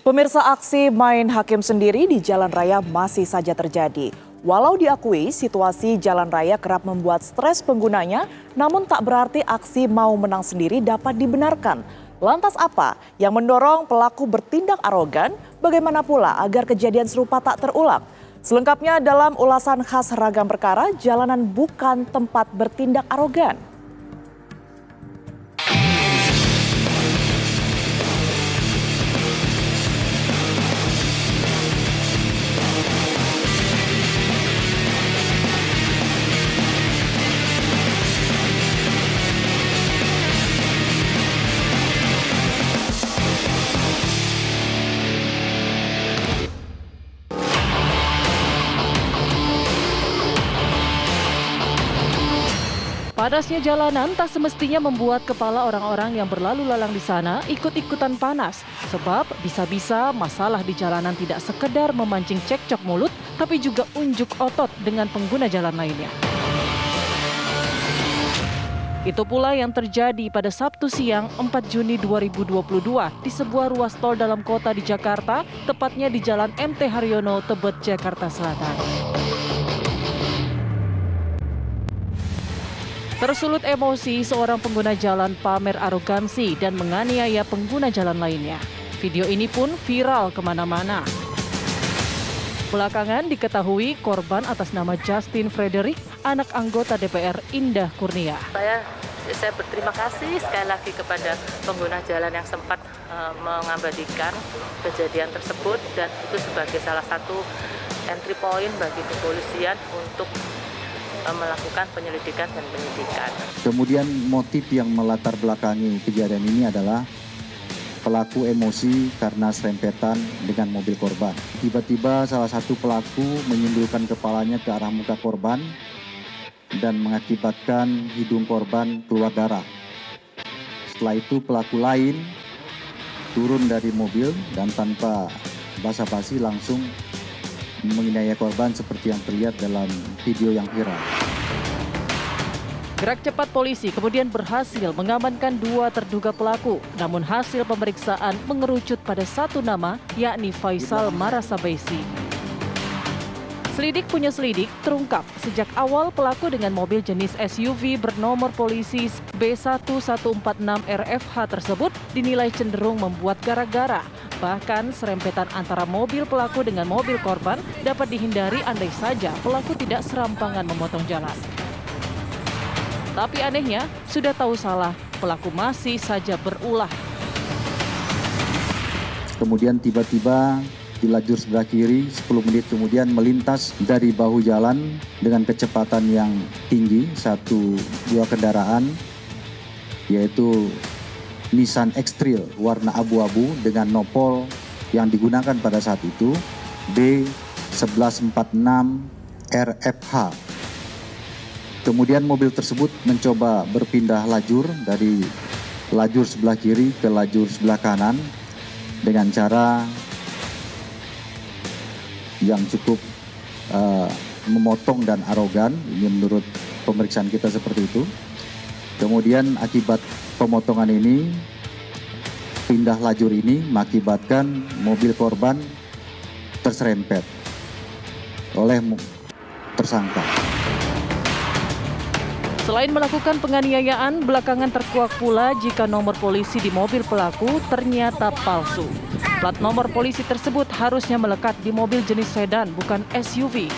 Pemirsa, aksi main hakim sendiri di jalan raya masih saja terjadi. Walau diakui situasi jalan raya kerap membuat stres penggunanya, namun tak berarti aksi mau menang sendiri dapat dibenarkan. Lantas apa yang mendorong pelaku bertindak arogan? Bagaimana pula agar kejadian serupa tak terulang? Selengkapnya dalam ulasan khas Ragam Perkara, jalanan bukan tempat bertindak arogan. Panasnya jalanan tak semestinya membuat kepala orang-orang yang berlalu lalang di sana ikut-ikutan panas. Sebab bisa-bisa masalah di jalanan tidak sekedar memancing cekcok mulut, tapi juga unjuk otot dengan pengguna jalan lainnya. Itu pula yang terjadi pada Sabtu siang 4 Juni 2022 di sebuah ruas tol dalam kota di Jakarta, tepatnya di Jalan MT Haryono, Tebet, Jakarta Selatan. Tersulut emosi, seorang pengguna jalan pamer arogansi dan menganiaya pengguna jalan lainnya. Video ini pun viral kemana-mana. Belakangan diketahui korban atas nama Justin Frederick, anak anggota DPR Indah Kurnia. Saya berterima kasih sekali lagi kepada pengguna jalan yang sempat mengabadikan kejadian tersebut, dan itu sebagai salah satu entry point bagi kepolisian untuk melakukan penyelidikan dan penyidikan. Kemudian motif yang melatar belakangi kejadian ini adalah pelaku emosi karena serempetan dengan mobil korban. Tiba-tiba salah satu pelaku menyundulkan kepalanya ke arah muka korban dan mengakibatkan hidung korban keluar darah. Setelah itu pelaku lain turun dari mobil dan tanpa basa-basi langsung menganiaya korban seperti yang terlihat dalam video yang viral. Gerak cepat polisi kemudian berhasil mengamankan 2 terduga pelaku. Namun hasil pemeriksaan mengerucut pada satu nama, yakni Faisal Marasabaisi. Selidik punya selidik terungkap sejak awal pelaku dengan mobil jenis SUV bernomor polisi B1146RFH tersebut dinilai cenderung membuat gara-gara. Bahkan serempetan antara mobil pelaku dengan mobil korban dapat dihindari andai saja pelaku tidak serampangan memotong jalan. Tapi anehnya, sudah tahu salah, pelaku masih saja berulah. Kemudian tiba-tiba di lajur sebelah kiri 10 menit kemudian melintas dari bahu jalan dengan kecepatan yang tinggi dua kendaraan, yaitu Nissan X-Trail warna abu-abu dengan nopol yang digunakan pada saat itu B1146RFH. Kemudian mobil tersebut mencoba berpindah lajur dari lajur sebelah kiri ke lajur sebelah kanan dengan cara yang cukup memotong dan arogan. Ini menurut pemeriksaan kita seperti itu. Kemudian akibat pemotongan ini, pindah lajur ini mengakibatkan mobil korban terserempet oleh tersangka. Selain melakukan penganiayaan, belakangan terkuak pula jika nomor polisi di mobil pelaku ternyata palsu. Plat nomor polisi tersebut harusnya melekat di mobil jenis sedan, bukan SUV.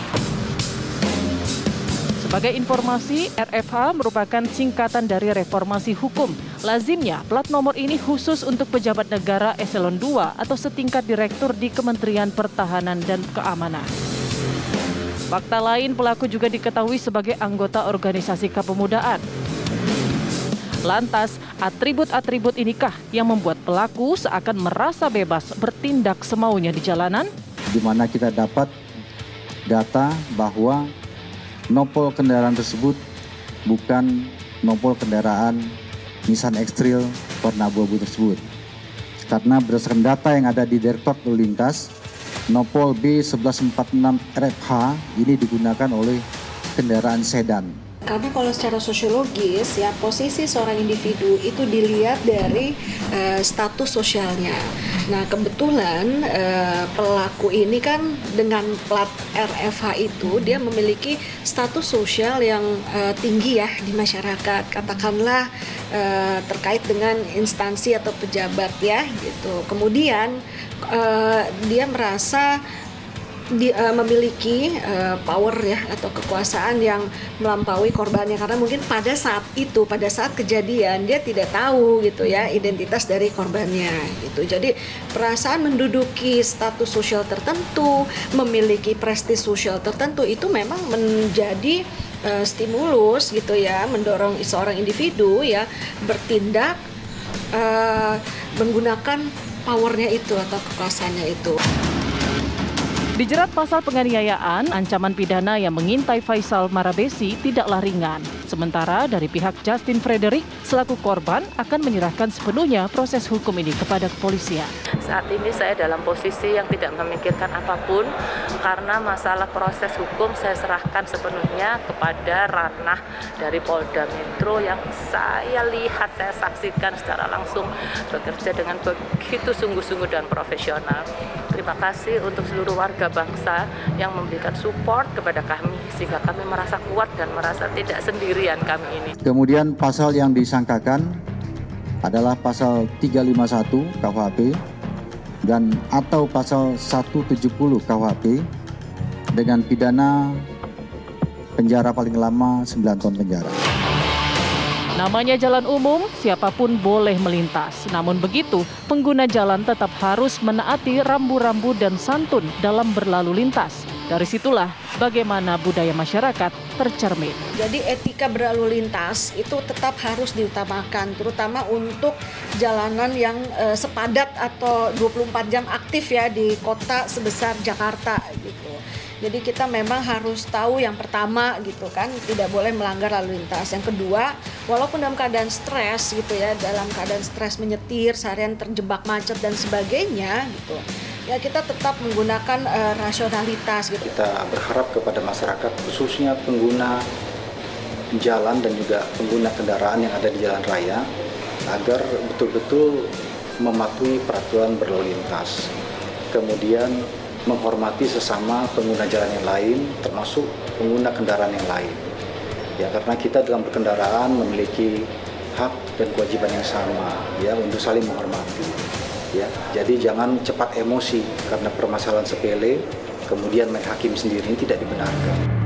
Sebagai informasi, RFH merupakan singkatan dari reformasi hukum. Lazimnya, plat nomor ini khusus untuk pejabat negara eselon 2 atau setingkat direktur di Kementerian Pertahanan dan Keamanan. Fakta lain, pelaku juga diketahui sebagai anggota organisasi kepemudaan. Lantas, atribut-atribut inikah yang membuat pelaku seakan merasa bebas bertindak semaunya di jalanan? Di mana kita dapat data bahwa nopol kendaraan tersebut bukan nopol kendaraan Nissan X-Trail warna abu-abu tersebut. Karena berdasarkan data yang ada di Direktorat Lalu Lintas, nopol B1146RFH ini digunakan oleh kendaraan sedan. Karena kalau secara sosiologis ya, posisi seorang individu itu dilihat dari status sosialnya. Nah, kebetulan pelaku ini kan dengan plat RFH itu dia memiliki status sosial yang tinggi ya di masyarakat. Katakanlah terkait dengan instansi atau pejabat ya gitu. Kemudian dia merasa memiliki power ya atau kekuasaan yang melampaui korbannya, karena mungkin pada saat kejadian dia tidak tahu gitu ya identitas dari korbannya gitu. Jadi perasaan menduduki status sosial tertentu, memiliki prestis sosial tertentu itu memang menjadi stimulus gitu ya, mendorong seorang individu ya bertindak menggunakan powernya itu atau kekuasaannya itu. Dijerat pasal penganiayaan, ancaman pidana yang mengintai Faisal Marabesi tidaklah ringan. Sementara dari pihak Justin Frederick selaku korban akan menyerahkan sepenuhnya proses hukum ini kepada kepolisian. Saat ini saya dalam posisi yang tidak memikirkan apapun karena masalah proses hukum saya serahkan sepenuhnya kepada ranah dari Polda Metro yang saya lihat, saya saksikan secara langsung bekerja dengan begitu sungguh-sungguh dan profesional. Terima kasih untuk seluruh warga bangsa yang memberikan support kepada kami sehingga kami merasa kuat dan merasa tidak sendirian kami ini. Kemudian pasal yang disangkakan adalah pasal 351 KUHP dan atau pasal 170 KUHP dengan pidana penjara paling lama 9 tahun penjara. Namanya jalan umum, siapapun boleh melintas. Namun begitu, pengguna jalan tetap harus menaati rambu-rambu dan santun dalam berlalu lintas. Dari situlah bagaimana budaya masyarakat tercermin. Jadi etika berlalu lintas itu tetap harus diutamakan, terutama untuk jalanan yang sepadat atau 24 jam aktif ya di kota sebesar Jakarta gitu. Jadi kita memang harus tahu yang pertama gitu kan, tidak boleh melanggar lalu lintas. Yang kedua, walaupun dalam keadaan stres gitu ya, dalam keadaan stres menyetir, seharian terjebak macet dan sebagainya gitu, ya kita tetap menggunakan rasionalitas gitu. Kita berharap kepada masyarakat khususnya pengguna jalan dan juga pengguna kendaraan yang ada di jalan raya agar betul-betul mematuhi peraturan berlalu lintas. Kemudian menghormati sesama pengguna jalan yang lain, termasuk pengguna kendaraan yang lain. Ya, karena kita dalam berkendaraan memiliki hak dan kewajiban yang sama, ya, untuk saling menghormati. Ya, jadi jangan cepat emosi karena permasalahan sepele, kemudian main hakim sendiri tidak dibenarkan.